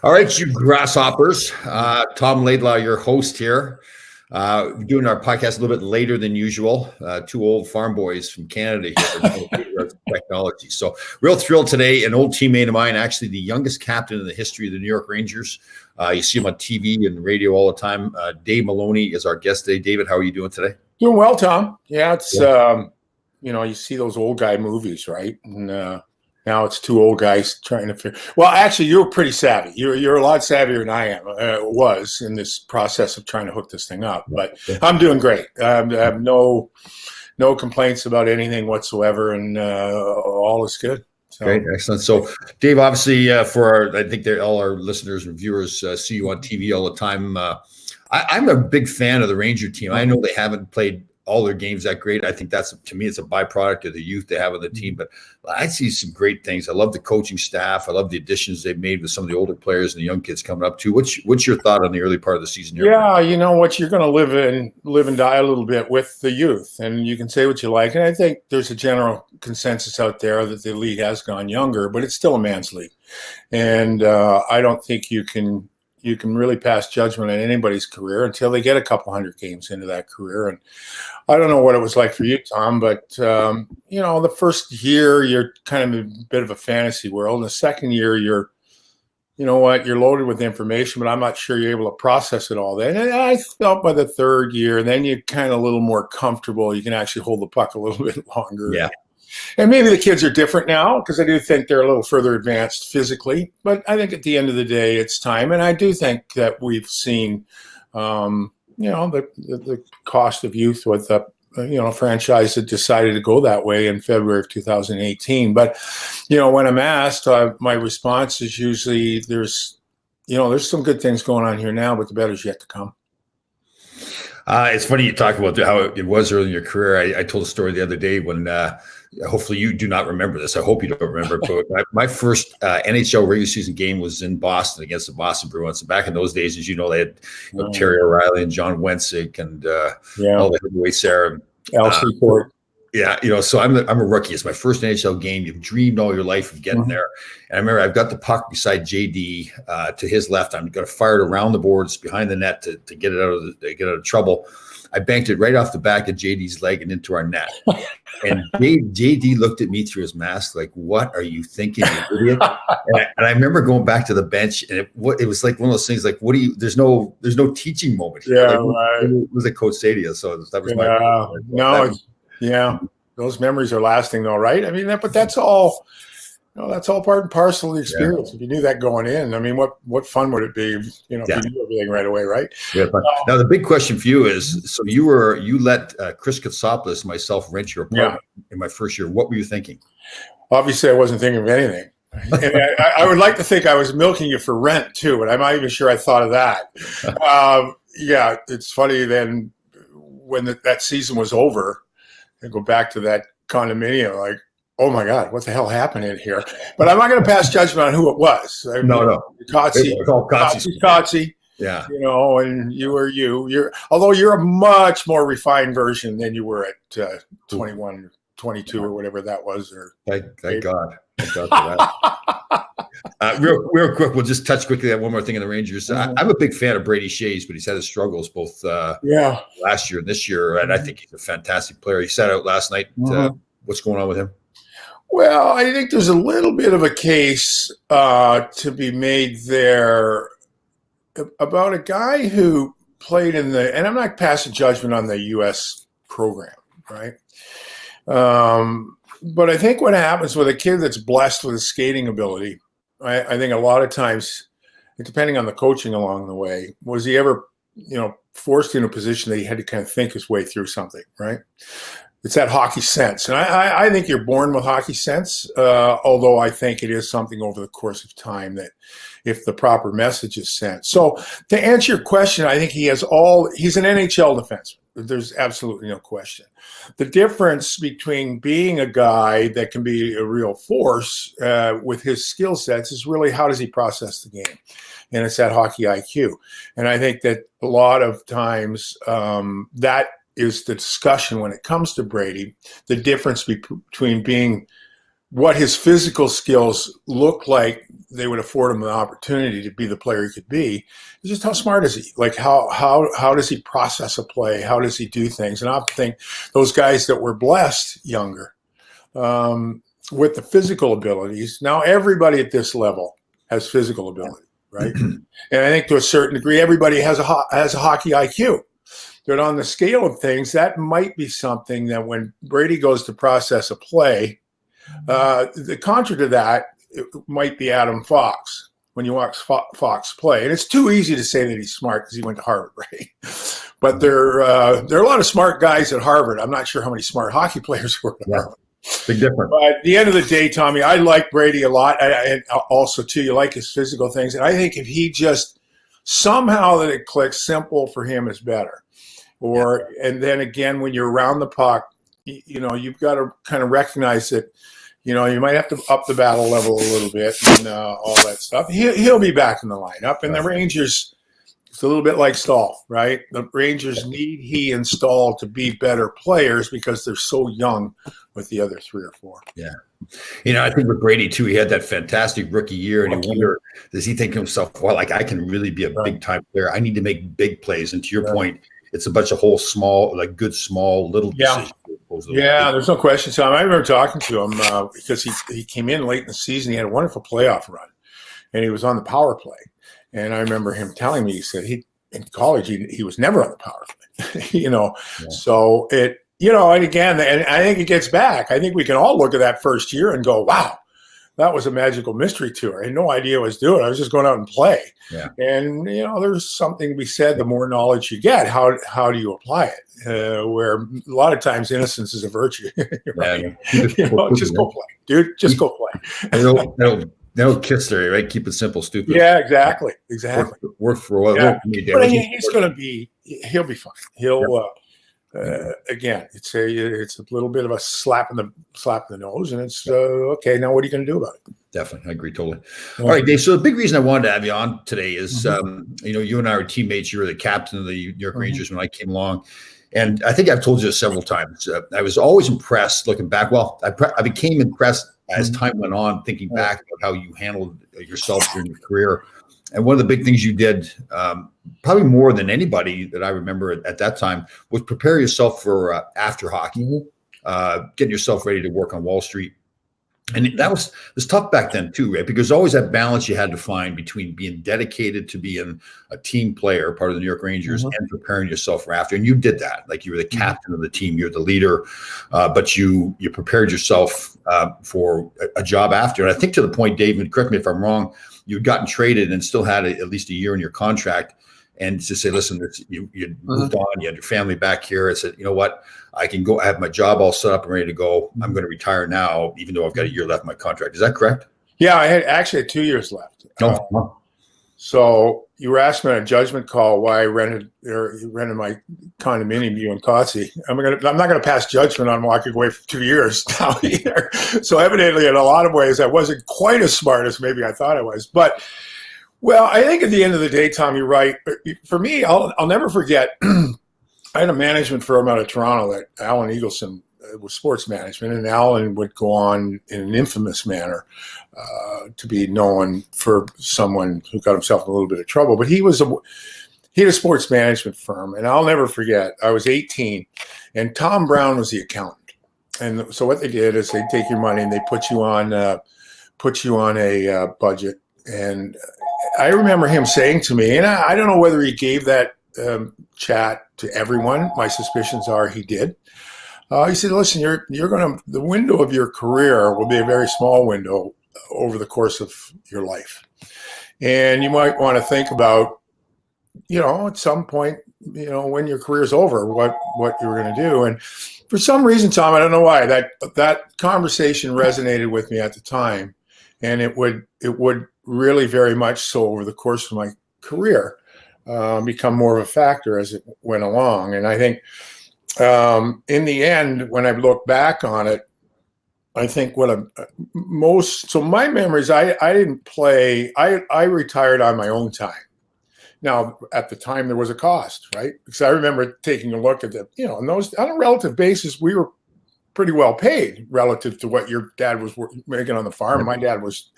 All right, you grasshoppers. Tom Laidlaw, your host here. Doing our podcast a little bit later than usual. Two old farm boys from Canada here. Technology. So real thrilled today. An old teammate of mine, actually the youngest captain in the history of the New York Rangers. You see him on TV and radio all the time. Dave Maloney is our guest today. David, how are you doing today? Doing well, Tom. Yeah, it's you see those old guy movies, right? And now it's two old guys trying to figure. Well, actually, you're pretty savvy. You're a lot savvier than I am. Was in this process of trying to hook this thing up, but I'm doing great. I have no complaints about anything whatsoever, and all is good. So. Great, excellent. So, Dave, obviously, I think all our listeners and viewers see you on TV all the time. I'm a big fan of the Ranger team. I know they haven't played all their games that great. I think to me, it's a byproduct of the youth they have on the team. But I see some great things. I love the coaching staff. I love the additions they've made with some of the older players and the young kids coming up too. What's your thought on the early part of the season here? Yeah, you know what, you're going to live and die a little bit with the youth, and you can say what you like. And I think there's a general consensus out there that the league has gone younger, but it's still a man's league, and I don't think you can really pass judgment on anybody's career until they get a couple hundred games into that career. And I don't know what it was like for you, Tom, but, the first year you're kind of a bit of a fantasy world. And the second year you're loaded with information, but I'm not sure you're able to process it all then. And I felt by the third year, then you're kind of a little more comfortable. You can actually hold the puck a little bit longer. Yeah. And maybe the kids are different now because I do think they're a little further advanced physically. But I think at the end of the day, it's time. And I do think that we've seen, the cost of youth with a franchise that decided to go that way in February of 2018. But, when I'm asked, my response is usually there's some good things going on here now, but the better's yet to come. It's funny you talk about how it was early in your career. I told a story the other day when hopefully you do not remember this. I hope you don't remember. But my first NHL regular season game was in Boston against the Boston Bruins. And back in those days, as you know, they had Terry O'Reilly and John Wensick and all the heavyweights there. Elsie Ford. Yeah, so I'm a rookie. It's my first NHL game. You've dreamed all your life of getting there. And I remember I've got the puck beside JD to his left. I'm going to fire it around the boards behind the net to get it out of trouble. I banked it right off the back of JD's leg and into our net. And JD looked at me through his mask like, "What are you thinking, you idiot?" And I remember going back to the bench, and it was like one of those things like, "What do you?" There's no teaching moment here. Yeah, right. It was at Coach Stadia, so that was Yeah, those memories are lasting, though, right? I mean, but that's all. That's all part and parcel of the experience. Yeah. If you knew that going in, I mean, what fun would it be? If you knew everything right away, right? Yeah. Now the big question for you is: so you let Chris Katsopoulos and myself rent your apartment in my first year. What were you thinking? Obviously, I wasn't thinking of anything. And I would like to think I was milking you for rent too, and I'm not even sure I thought of that. It's funny. Then when that season was over, I go back to that condominium, like, oh my God, what the hell happened in here? But I'm not going to pass judgment on who it was. No. Kotze. Yeah. And you were although you're a much more refined version than you were at 21, 22 or whatever that was. Thank God. Thank God for that. Real quick, we'll just touch quickly on one more thing in the Rangers. I'm a big fan of Brady Shays, but he's had his struggles both last year and this year, and I think he's a fantastic player. He sat out last night. What's going on with him? Well, I think there's a little bit of a case to be made there about a guy who played and I'm not passing judgment on the U.S. program, right? But I think what happens with a kid that's blessed with a skating ability, I think a lot of times, depending on the coaching along the way, was he ever, forced in a position that he had to kind of think his way through something, right? It's that hockey sense. And I think you're born with hockey sense, although I think it is something over the course of time that if the proper message is sent. So to answer your question, I think he's an NHL defenseman. There's absolutely no question. The difference between being a guy that can be a real force with his skill sets is really how does he process the game? And it's that hockey IQ. And I think that a lot of times that is the discussion when it comes to Brady, the difference between being what his physical skills look like they would afford him the opportunity to be the player he could be. It's just how smart is he? Like how does he process a play? How does he do things? And I often think those guys that were blessed younger with the physical abilities. Now everybody at this level has physical ability, right? And I think to a certain degree, everybody has a hockey IQ. But on the scale of things, that might be something that when Brady goes to process a play, the contra to that it might be Adam Fox when you watch Fox play. And it's too easy to say that he's smart because he went to Harvard, right? But there are a lot of smart guys at Harvard. I'm not sure how many smart hockey players were at Harvard. Big difference. But at the end of the day, Tommy, I like Brady a lot. And also, too, you like his physical things. And I think if he just somehow that it clicks, simple for him is better. And then again, when you're around the puck, you've got to kind of recognize that, you might have to up the battle level a little bit and all that stuff. He'll be back in the lineup. And the Rangers, it's a little bit like Stahl, right? The Rangers need he and Stahl to be better players because they're so young with the other 3 or 4. Yeah. I think with Brady, too, he had that fantastic rookie year. And you wonder, does he think to himself, well, like I can really be a big-time player. I need to make big plays. And to your point, it's a bunch of whole small, like good, small, little decisions. Yeah, there's no question. So I remember talking to him because he came in late in the season. He had a wonderful playoff run, and he was on the power play. And I remember him telling me, he said in college he was never on the power play. So it, and again, and I think it gets back. I think we can all look at that first year and go, wow, that was a magical mystery tour. I had no idea what I was doing. I was just going out and play. Yeah. And, there's something to be said, the more knowledge you get, how do you apply it? Where a lot of times innocence is a virtue. Right? Just go play, dude. Just go play. They'll kiss there, right? Keep it simple, stupid. Yeah, exactly. Work for what? Yeah. But he'll be fine. He'll again, it's a little bit of a slap in the nose, and it's okay. Now, what are you going to do about it? Definitely, I agree totally. All right, Dave. So the big reason I wanted to have you on today is, you and I were teammates. You were the captain of the New York Rangers when I came along, and I think I've told you this several times. I was always impressed looking back. Well, I became impressed as time went on, thinking back about how you handled yourself during your career. And one of the big things you did, probably more than anybody that I remember at that time, was prepare yourself for after hockey, getting yourself ready to work on Wall Street. And it was tough back then too, right? Because always that balance you had to find between being dedicated to being a team player, part of the New York Rangers, and preparing yourself for after. And you did that. Like you were the captain of the team, you're the leader, but you prepared yourself for a job after. And I think to the point, David, correct me if I'm wrong, you'd gotten traded and still had at least a year in your contract. And to say, listen, you moved on, you had your family back here. I said, you know what? I can go. I have my job all set up and ready to go. I'm going to retire now, even though I've got a year left in my contract. Is that correct? Yeah, I had 2 years left. So you were asking me on a judgment call why I rented my condominium, you and Kotze. I'm not going to pass judgment on walking away for 2 years now either. So evidently, in a lot of ways, I wasn't quite as smart as maybe I thought I was. But well, I think at the end of the day, Tom, you're right. For me, I'll never forget. I had a management firm out of Toronto that Alan Eagleson was sports management, and Alan would go on in an infamous manner to be known for someone who got himself in a little bit of trouble. But he had a sports management firm, and I'll never forget. I was 18, and Tom Brown was the accountant. And so what they did is they take your money and they put you on a budget. And I remember him saying to me, and I don't know whether he gave that chat to everyone. My suspicions are he did. He said, listen, the window of your career will be a very small window over the course of your life. And you might want to think about, at some point, when your career's over, what you're going to do. And for some reason, Tom, I don't know why, that conversation resonated with me at the time. And it would really very much so over the course of my career become more of a factor as it went along. And I think in the end, when I look back on it, I think so my memories, I didn't play, I retired on my own time. Now, at the time, there was a cost, right? Because I remember taking a look at on a relative basis, we were pretty well paid relative to what your dad was making on the farm. My dad was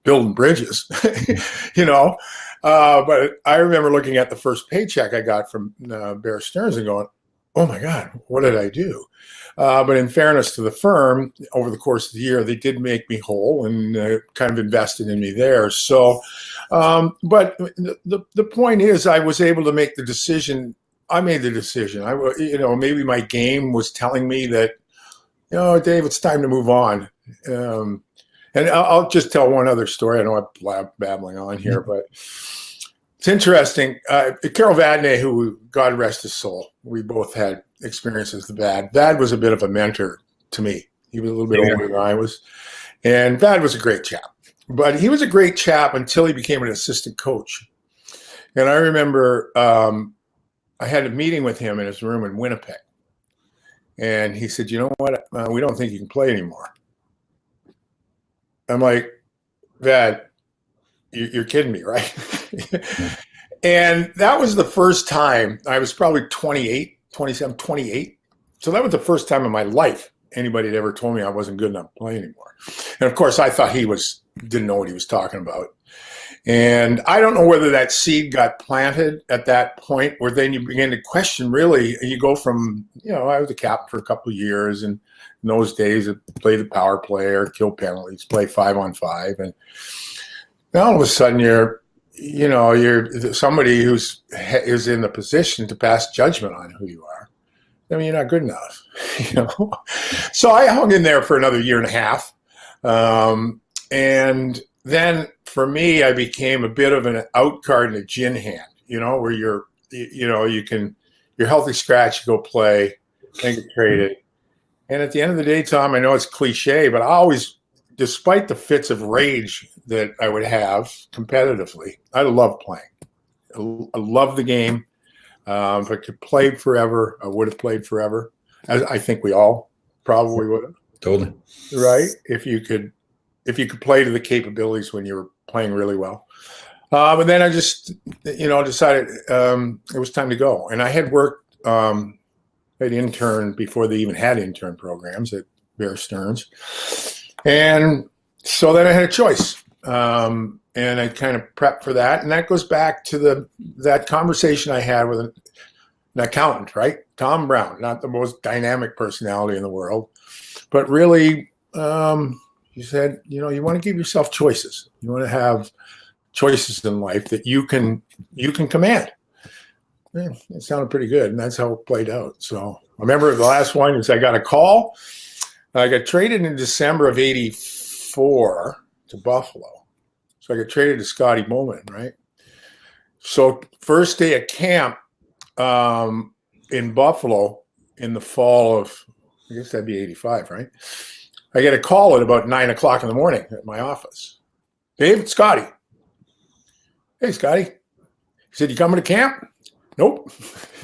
building bridges, you know. But I remember looking at the first paycheck I got from Bear Stearns and going, oh my God, what did I do? But in fairness to the firm, over the course of the year, they did make me whole and kind of invested in me there. So, but the point is, I was able to make the decision. I made the decision. Maybe my game was telling me that, Dave, it's time to move on. And I'll just tell one other story. I know I'm babbling on here, but it's interesting. Carol Vadnais, who, God rest his soul, we both had experiences with Vad. Vad was a bit of a mentor to me. He was a little bit older than I was. And Vad was a great chap. But he was a great chap until he became an assistant coach. And I remember I had a meeting with him in his room in Winnipeg. And he said, you know what? We don't think you can play anymore. I'm like, Vad, you're kidding me, right? And that was the first time. I was probably 28. So that was the first time in my life anybody had ever told me I wasn't good enough to play anymore. And of course, I thought he didn't know what he was talking about. And I don't know whether that seed got planted at that point where then you begin to question, really. You go from, I was a captain for a couple of years, and in those days, I played the power play or kill penalties, play 5-on-5. And now all of a sudden you're somebody who's in the position to pass judgment on who you are. I mean, you're not good enough, So I hung in there for another year and a half. And then for me, I became a bit of an out card in a gin hand, where you're healthy scratch, you go play, then get traded. And at the end of the day, Tom, I know it's cliche, but I always, despite the fits of rage that I would have competitively, I love playing. I love the game. If I could play forever, I would have played forever. I think we all probably would have. Totally. Right? If you could play to the capabilities when you were playing really well. But then I just, decided it was time to go. And I had worked, I'd interned before they even had intern programs at Bear Stearns. And so then I had a choice. And I kind of prepped for that. And that goes back to that conversation I had with an accountant, right? Tom Brown, not the most dynamic personality in the world, but really, he said, you want to give yourself choices. You want to have choices in life that you can command. It sounded pretty good, and that's how it played out. So I remember the last one is I got a call. I got traded in December of '84 to Buffalo. So I got traded to Scotty Bowman, right? So first day at camp in Buffalo in the fall of, I guess that'd be '85, right? I get a call at about 9 o'clock in the morning at my office. Dave, it's Scotty. Hey, Scotty. He said, you coming to camp? Nope.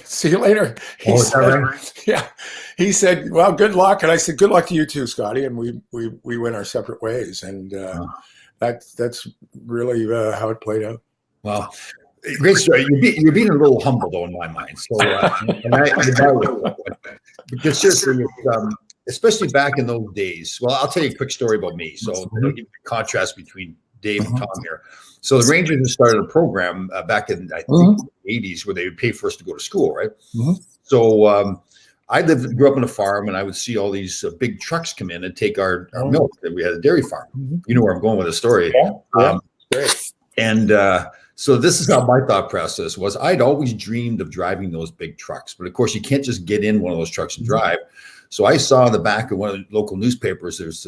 See you later. Yeah. He said, well, good luck. And I said, good luck to you too, Scotty. And we went our separate ways. And that's really how it played out. Wow. Great story. You're being a little humble, though, in my mind. So, because seriously, especially back in those days. Well, I'll tell you a quick story about me. So, I'll give you the contrast between Dave and Tom here. So, the Rangers had started a program back in, I think, the 80s where they would pay for us to go to school, right? So, I grew up on a farm, and I would see all these big trucks come in and take our milk. And we had a dairy farm. You know where I'm going with the story. Great. And so this is how my thought process was. I'd always dreamed of driving those big trucks, but of course you can't just get in one of those trucks and drive. So I saw in the back of one of the local newspapers, there's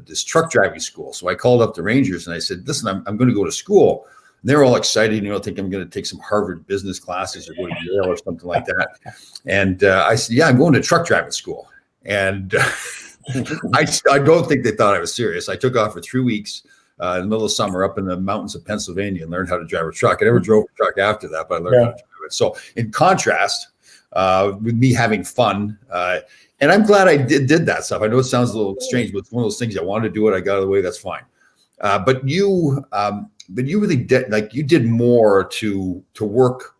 this truck driving school. So I called up the Rangers and I said, listen, I'm going to go to school. And they're all excited, think I'm going to take some Harvard business classes or go to Yale or something like that. And I said, yeah, I'm going to truck driving school. And I don't think they thought I was serious. I took off for 3 weeks. In the middle of summer up in the mountains of Pennsylvania and learned how to drive a truck. I never drove a truck after that, but I learned how to drive it. So in contrast, with me having fun, and I'm glad I did that stuff. I know it sounds a little strange, but it's one of those things I wanted to do it. I got out of the way. That's fine. But you really did, you did more to work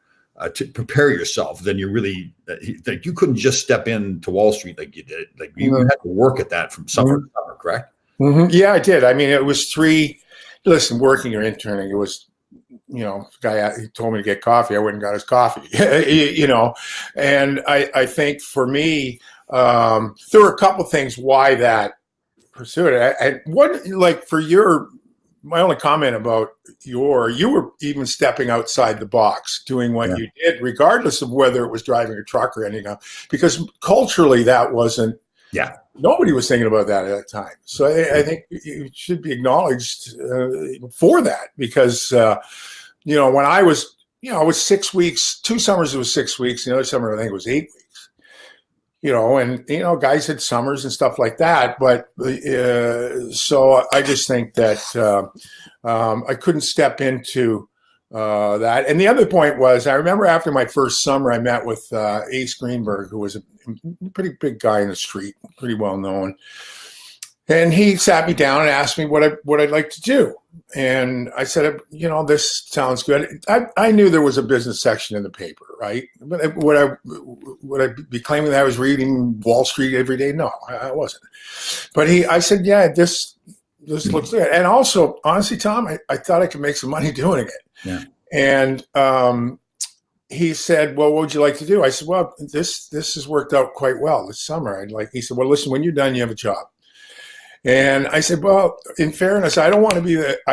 to prepare yourself than you really, you couldn't just step into Wall Street like you did. You had to work at that from summer to summer, correct? Yeah, I did. I mean, it was 3 listen, working or interning, it was, guy, he told me to get coffee. I went and got his coffee, and I think for me, there were a couple of things why that pursued it. And what, like for my only comment about you were even stepping outside the box, doing what you did, regardless of whether it was driving a truck or anything else, because culturally that wasn't, nobody was thinking about that at that time. So I think you should be acknowledged for that, because, when I was 6 weeks, 2 summers it was 6 weeks, the other summer I think it was 8 weeks. And guys had summers and stuff like that, but so I just think that I couldn't step into that. And the other point was, I remember after my first summer, I met with Ace Greenberg, who was a pretty big guy in the street, pretty well known. And he sat me down and asked me what I'd like to do. And I said, this sounds good. I knew there was a business section in the paper, right? But would I be claiming that I was reading Wall Street every day? No, I wasn't. But I said, yeah, this looks good. And also, honestly, Tom, I thought I could make some money doing it. Yeah. And he said, well, what would you like to do? I said, well, this has worked out quite well this summer. He said, well, listen, when you're done, you have a job. And I said, well, in fairness, I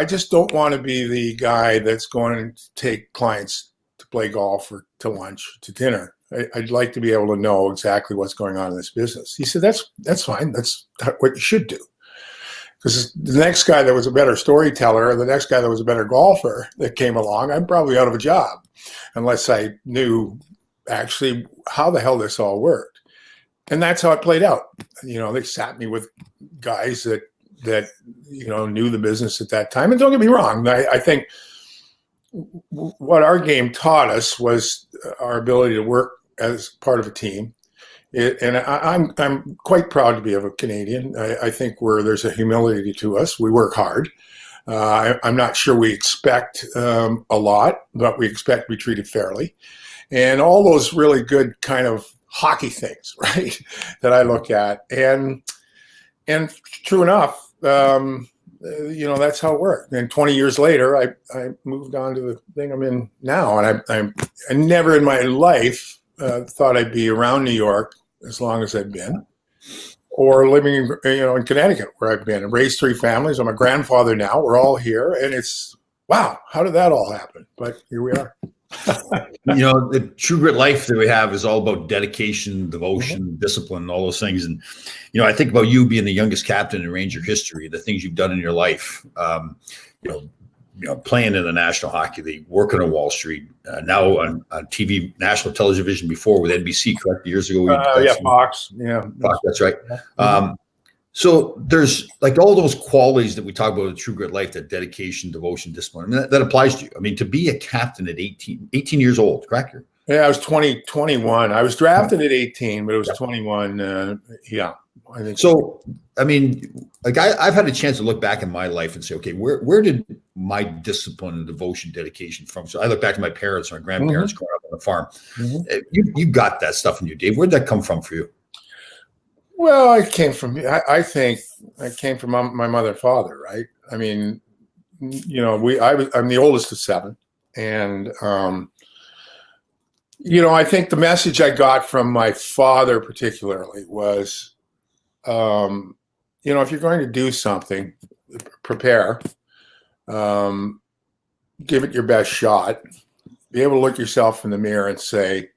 just don't want to be the guy that's going to take clients to play golf or to lunch, to dinner. I'd like to be able to know exactly what's going on in this business. He said, that's fine. That's what you should do. Because the next guy that was a better storyteller, or the next guy that was a better golfer that came along, I'm probably out of a job unless I knew actually how the hell this all worked. And that's how it played out. They sat me with guys that knew the business at that time. And don't get me wrong, I think what our game taught us was our ability to work as part of a team. And I'm quite proud to be a Canadian. I think there's a humility to us. We work hard. I'm not sure we expect a lot, but we expect to be treated fairly. And all those really good kind of hockey things, right, that I look at. And true enough, that's how it worked. And 20 years later, I moved on to the thing I'm in now. And I never in my life thought I'd be around New York as long as I've been, or living in Connecticut, where I've been. I raised 3 families. I'm a grandfather now. We're all here. And it's, wow, how did that all happen? But here we are. The True Grit life that we have is all about dedication, devotion, discipline, all those things. And, I think about you being the youngest captain in Ranger history, the things you've done in your life, playing in the National Hockey League, working on Wall Street, now on TV, national television before with NBC, correct? Years ago. Fox. Yeah. Fox, that's right. So there's like all those qualities that we talk about in True Grit life, that dedication, devotion, discipline. I mean, that applies to you. I mean, to be a captain at 18 years old, correct? Yeah, I was 21. I was drafted at 18, but it was 21. I think so. I mean, like I've had a chance to look back in my life and say, okay, where did my discipline and devotion, dedication from? So I look back to my parents, my grandparents growing up on the farm. You got that stuff in you, Dave. Where'd that come from for you? Well, I think I came from my mother and father, right? I mean, I'm the oldest of 7. And, I think the message I got from my father particularly was, if you're going to do something, prepare, give it your best shot, be able to look yourself in the mirror and say,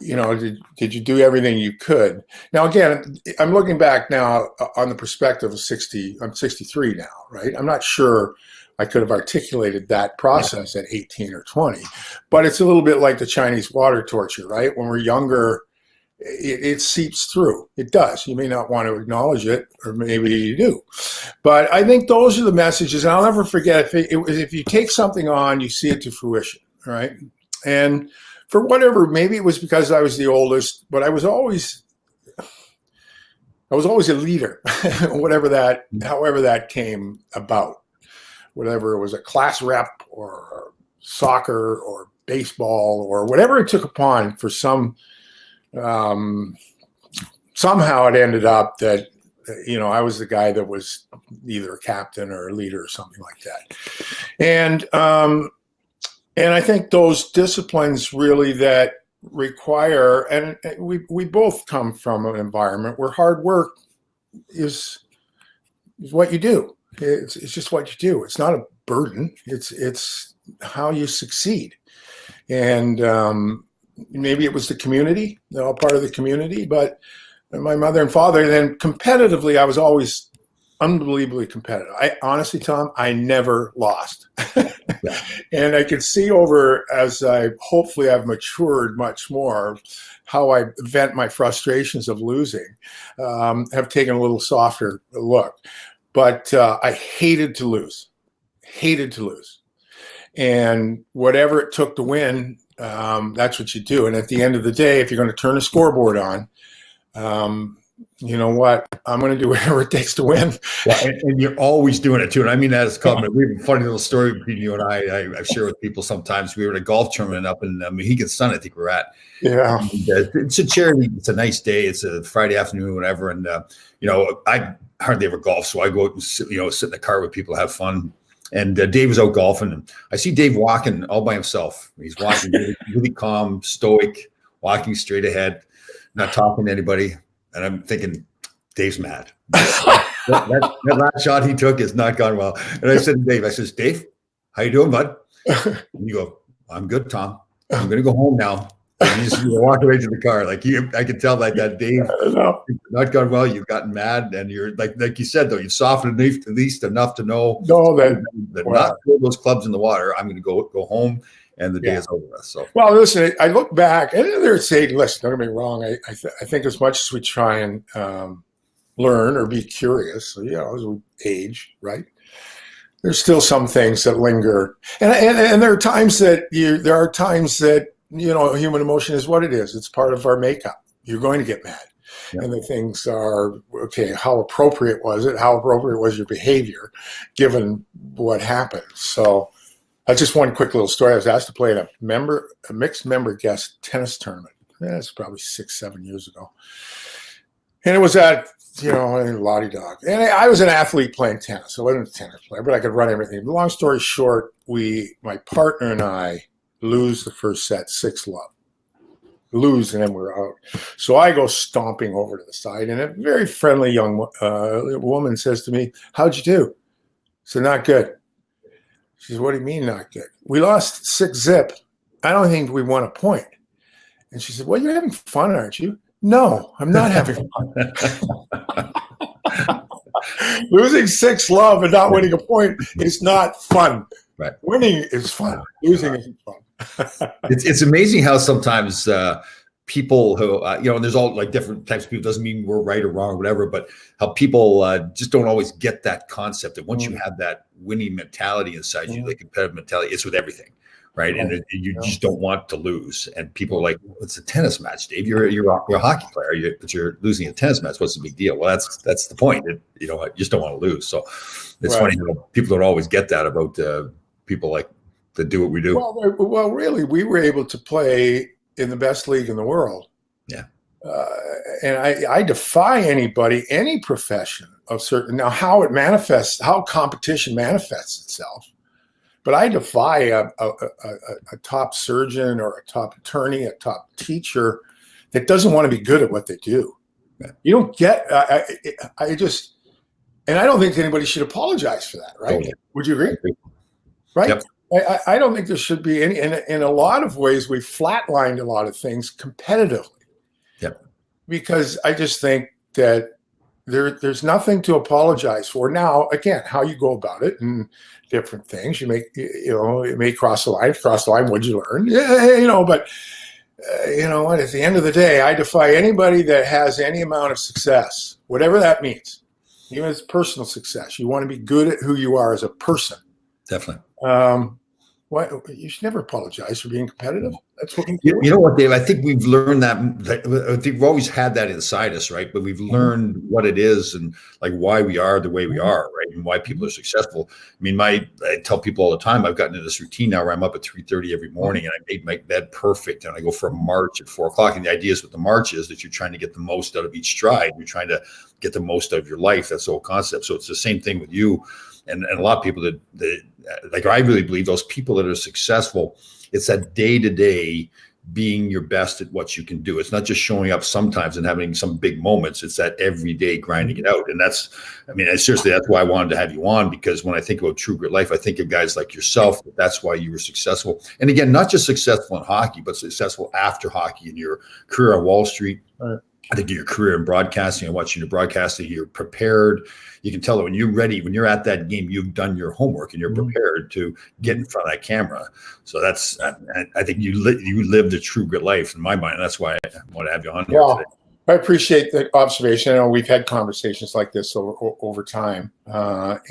did you do everything you could? Now, again, I'm looking back now on the perspective of 60. I'm 63 now, right? I'm not sure I could have articulated that process at 18 or 20, but it's a little bit like the Chinese water torture, right? When we're younger, it seeps through. It does. You may not want to acknowledge it, or maybe you do. But I think those are the messages. And I'll never forget, if you take something on, you see it to fruition, right? And for whatever, maybe it was because I was the oldest, but I was always a leader, however that came about, whether it was a class rep or soccer or baseball or whatever it took upon for somehow it ended up that I was the guy that was either a captain or a leader or something like that. And I think those disciplines really that require, and we both come from an environment where hard work is what you do. It's just what you do. It's not a burden. It's how you succeed. And maybe it was the community, part of the community, but my mother and father, then competitively, I was always unbelievably competitive. Honestly, Tom, I never lost. Yeah. And I could see as hopefully I've matured much more, how I vent my frustrations of losing, have taken a little softer look. But I hated to lose. And whatever it took to win, that's what you do. And at the end of the day, if you're going to turn a scoreboard on, you know what? I'm going to do whatever it takes to win. Yeah, and you're always doing it too. And I mean that as a compliment. We have a funny little story between you and I share with people sometimes. We were at a golf tournament up in Mohegan Sun, I think we're at. Yeah. And, it's a charity. It's a nice day. It's a Friday afternoon, whatever. And, I hardly ever golf. So I go out and sit in the car with people, have fun. And Dave was out golfing. And I see Dave walking all by himself. He's walking really, really calm, stoic, walking straight ahead, not talking to anybody. And I'm thinking, Dave's mad. that last shot he took has not gone well. And I said to Dave, Dave, how you doing, bud? And you go, I'm good, Tom. I'm going to go home now. And you just walk away to the car. I could tell that Dave, not gone well. You've gotten mad. And you're like you said, though, you softened at least enough to know that not throw those clubs in the water. I'm going to go home. And the day is over with. So, well, listen, I look back and they're saying, listen, don't get me wrong. I think as much as we try and learn or be curious, as we age, right? There's still some things that linger. And there are times that human emotion is what it is. It's part of our makeup. You're going to get mad. Yeah. And the things are, okay, how appropriate was it? How appropriate was your behavior given what happened? So, that's just one quick little story. I was asked to play in a mixed member guest tennis tournament. That's probably 6-7 years ago. And it was at, Lottie Dog. And I was an athlete playing tennis. I wasn't a tennis player, but I could run everything. But long story short, my partner and I lose the first set, 6-love. Lose, and then we're out. So I go stomping over to the side, and a very friendly young woman says to me, "How'd you do?" I said, "Not good." She says, "What do you mean not good?" "We lost 6-zip. I don't think we won a point." And she said, "Well, you're having fun, aren't you?" "No, I'm not having fun." Losing 6-love and not winning a point is not fun. Right. Winning is fun. Losing isn't fun. It's amazing how sometimes people who, and there's all different types of people, doesn't mean we're right or wrong or whatever, but how people just don't always get that concept. And once you have that winning mentality inside you, like competitive mentality, it's with everything, right? And you just don't want to lose. And people are like, well, it's a tennis match, Dave. You're a hockey player, but you're losing a tennis match. What's the big deal? Well, that's the point. You just don't want to lose. So it's funny how people don't always get that about people that do what we do. Well, really, we were able to play in the best league in the world. Yeah. And I defy anybody, any profession of certain, now how competition manifests itself, but I defy a top surgeon or a top attorney, a top teacher that doesn't want to be good at what they do. Yeah. You don't get, and I don't think anybody should apologize for that, right? Totally. Would you agree? Right? Yep. I don't think there should be any, in a lot of ways, we flatlined a lot of things competitively. Yep. Because I just think that there's nothing to apologize for. Now, again, how you go about it and different things, it may cross the line. Cross the line, what'd you learn? Yeah, but you know what? At the end of the day, I defy anybody that has any amount of success, whatever that means, even if it's personal success. You want to be good at who you are as a person. Definitely. Why you should never apologize for being competitive. That's what You know what, Dave? I think we've learned that. I think we've always had that inside us, right? But we've learned what it is and like why we are the way we are, right? And why people are successful. I mean, I tell people all the time, I've gotten into this routine now where I'm up at 3:30 every morning and I made my bed perfect and I go for a march at 4 o'clock. And the idea is with the march is that you're trying to get the most out of each stride. You're trying to get the most out of your life. That's the whole concept. So it's the same thing with you. And a lot of people that like, I really believe those people that are successful, it's that day to day being your best at what you can do. It's not just showing up sometimes and having some big moments. It's that every day grinding it out. And that's why I wanted to have you on, because when I think about True Grit Life, I think of guys like yourself. That's why you were successful. And again, not just successful in hockey, but successful after hockey in your career on Wall Street. Right. I think your career in broadcasting and watching your broadcasting, you're prepared. You can tell that when you're ready, when you're at that game, you've done your homework and you're prepared to get in front of that camera. So that's, I think you lived a True Grit life in my mind. And that's why I want to have you on here today. I appreciate the observation. I know we've had conversations like this over time. But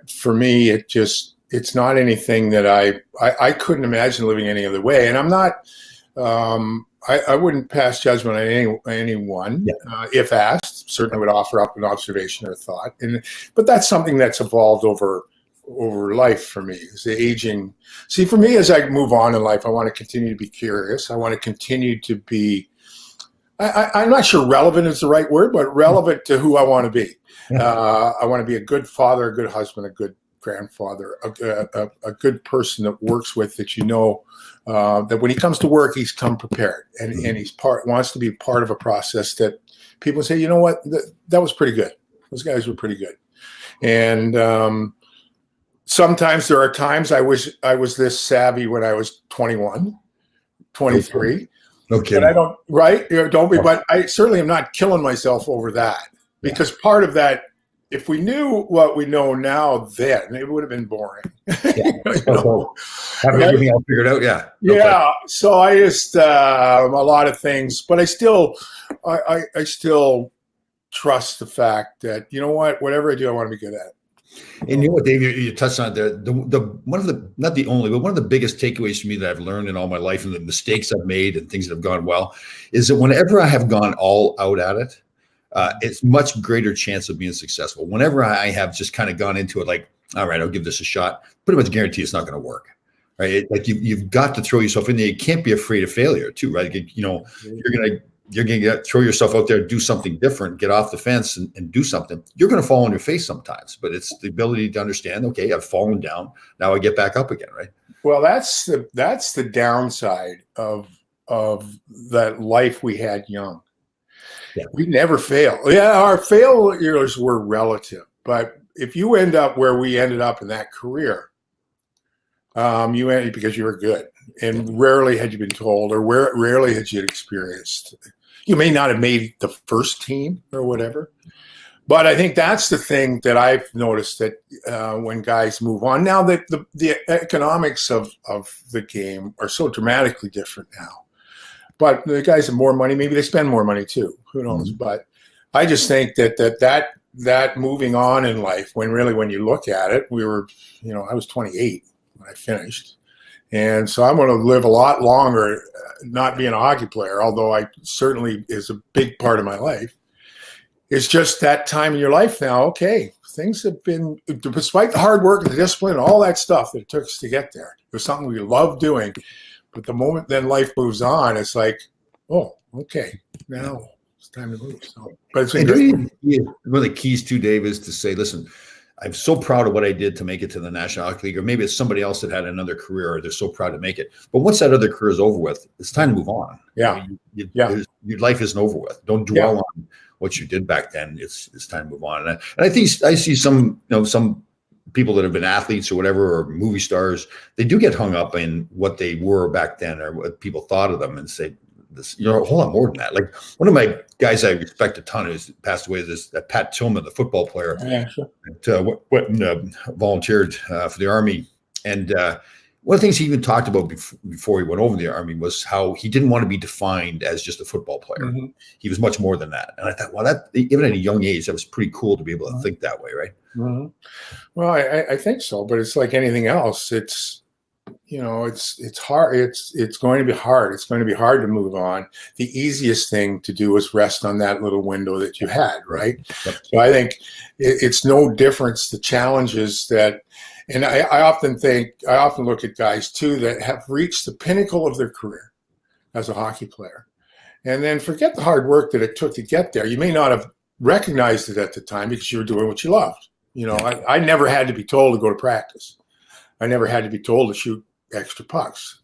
for me, it's not anything that I couldn't imagine living any other way. And I'm not, I wouldn't pass judgment on anyone if asked. Certainly would offer up an observation or a thought. But that's something that's evolved over life for me. Is the aging. See, for me, as I move on in life, I want to continue to be curious. I want to continue to be. I'm not sure relevant is the right word, but relevant to who I want to be. I want to be a good father, a good husband, a good grandfather, a good person that works with, that that when he comes to work, he's come prepared and he's wants to be part of a process that people say, you know what, that was pretty good. Those guys were pretty good. And sometimes there are times I was this savvy when I was 21, 23. Okay. But I don't, right? Don't be, but I certainly am not killing myself over that, because part of that, if we knew what we know now then, it would have been boring. Having everything all figured out, yeah. So I just a lot of things, but I still trust the fact that, you know what, whatever I do, I want to be good at. And you know what, Dave, you touched on it there. One of the, not the only, but one of the biggest takeaways for me that I've learned in all my life, and the mistakes I've made and things that have gone well, is that whenever I have gone all out at it, it's much greater chance of being successful. Whenever I have just kind of gone into it like, all right, I'll give this a shot, pretty much guarantee it's not going to work, right? Like you've got to throw yourself in there. You can't be afraid of failure too, right? You're going to throw yourself out there, do something different, get off the fence and do something. You're going to fall on your face sometimes, but it's the ability to understand, okay, I've fallen down. Now I get back up again, right? Well, that's the downside of that life we had young. Yeah. We never fail. Yeah, our failures were relative, but if you end up where we ended up in that career, you ended because you were good, and rarely had you been told, or rarely had you experienced. You may not have made the first team or whatever, but I think that's the thing that I've noticed, that when guys move on now, that the economics of the game are so dramatically different now. But the guys have more money. Maybe they spend more money too. Who knows? But I just think that moving on in life, when you look at it, I was 28 when I finished. And so I'm going to live a lot longer not being a hockey player, although I certainly is a big part of my life. It's just that time in your life now, okay, things have been, despite the hard work and the discipline and all that stuff that it took us to get there, it was something we love doing. But the moment then life moves on, it's like, oh, okay, now it's time to move. So, but it's interesting. One of the keys too, Dave, is to say, listen, I'm so proud of what I did to make it to the National Hockey League, or maybe it's somebody else that had another career, or they're so proud to make it. But once that other career is over with, it's time to move on. Yeah. Your life isn't over with. Don't dwell on what you did back then. It's time to move on. And I think I see some people that have been athletes or whatever, or movie stars, they do get hung up in what they were back then, or what people thought of them, and say, this, a whole lot more than that. Like one of my guys I respect a ton, who's passed away, is Pat Tillman, the football player, that volunteered for the Army. And one of the things he even talked about before he went over the Army was how he didn't want to be defined as just a football player. Mm-hmm. He was much more than that. And I thought, well, that even at a young age, that was pretty cool to be able to think that way, right? Mm-hmm. Well, I think so, but it's like anything else. It's, you know, it's hard. It's going to be hard. It's going to be hard to move on. The easiest thing to do is rest on that little window that you had, right? Yep. So I think it's no difference. The challenges that, and I often look at guys too that have reached the pinnacle of their career as a hockey player, and then forget the hard work that it took to get there. You may not have recognized it at the time because you were doing what you loved. You know, I never had to be told to go to practice. I never had to be told to shoot extra pucks.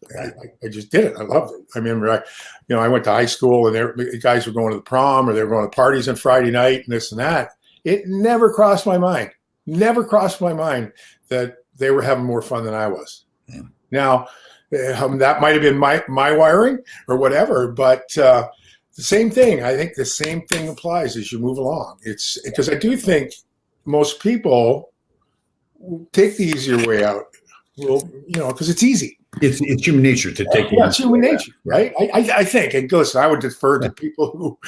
I just did it. I loved it. I remember, I went to high school and the guys were going to the prom or they were going to parties on Friday night and this and that. It never crossed my mind that they were having more fun than I was. Yeah. Now, that might have been my wiring or whatever, but the same thing. I think the same thing applies as you move along. It's because I do think most people take the easier way out. Well, you know, because it's easy. It's human nature to take. Yeah, it's human nature, right? I think. And listen, I would defer to people who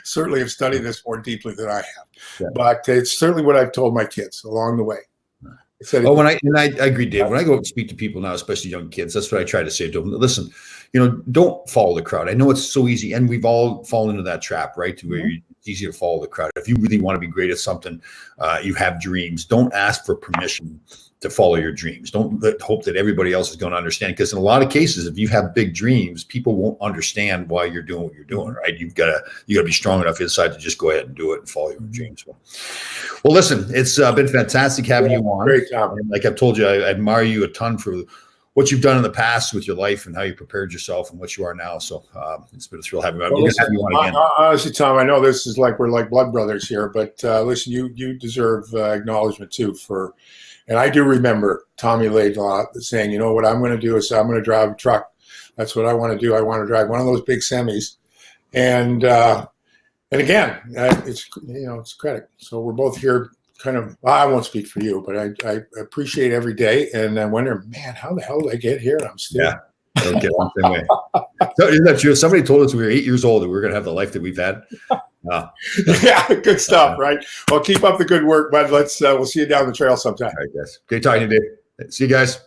certainly have studied this more deeply than I have. Yeah. But it's certainly what I've told my kids along the way. I agree, Dave. When I go and speak to people now, especially young kids, that's what I try to say to them. Listen, don't follow the crowd. I know it's so easy, and we've all fallen into that trap, right? To where it's easy to follow the crowd. If you really want to be great at something, you have dreams. Don't ask for permission to follow your dreams. Don't hope that everybody else is going to understand. Because in a lot of cases, if you have big dreams, people won't understand why you're doing what you're doing, right? You got to be strong enough inside to just go ahead and do it and follow your dreams. Well, listen, it's been fantastic having you on. Great job. And like I've told you, I admire you a ton for what you've done in the past with your life and how you prepared yourself and what you are now. So it's been a thrill having you on. Well, have you on again. Honestly, Tom, I know this is like we're like blood brothers here, but listen, you deserve acknowledgement too for. And I do remember Tommy Laidlaw saying, you know what I'm going to do is I'm going to drive a truck. That's what I want to do. I want to drive one of those big semis. And again, it's credit. So we're both here kind of, I won't speak for you, but I appreciate every day. And I wonder, man, how the hell did I get here? And I'm still. Yeah. Don't get one thing way. So, isn't that true? Somebody told us we were 8 years old that we were going to have the life that we've had. Yeah, good stuff, right? Well, keep up the good work, bud. We'll see you down the trail sometime. All right, guys. Great talking to you, Dave. See you guys.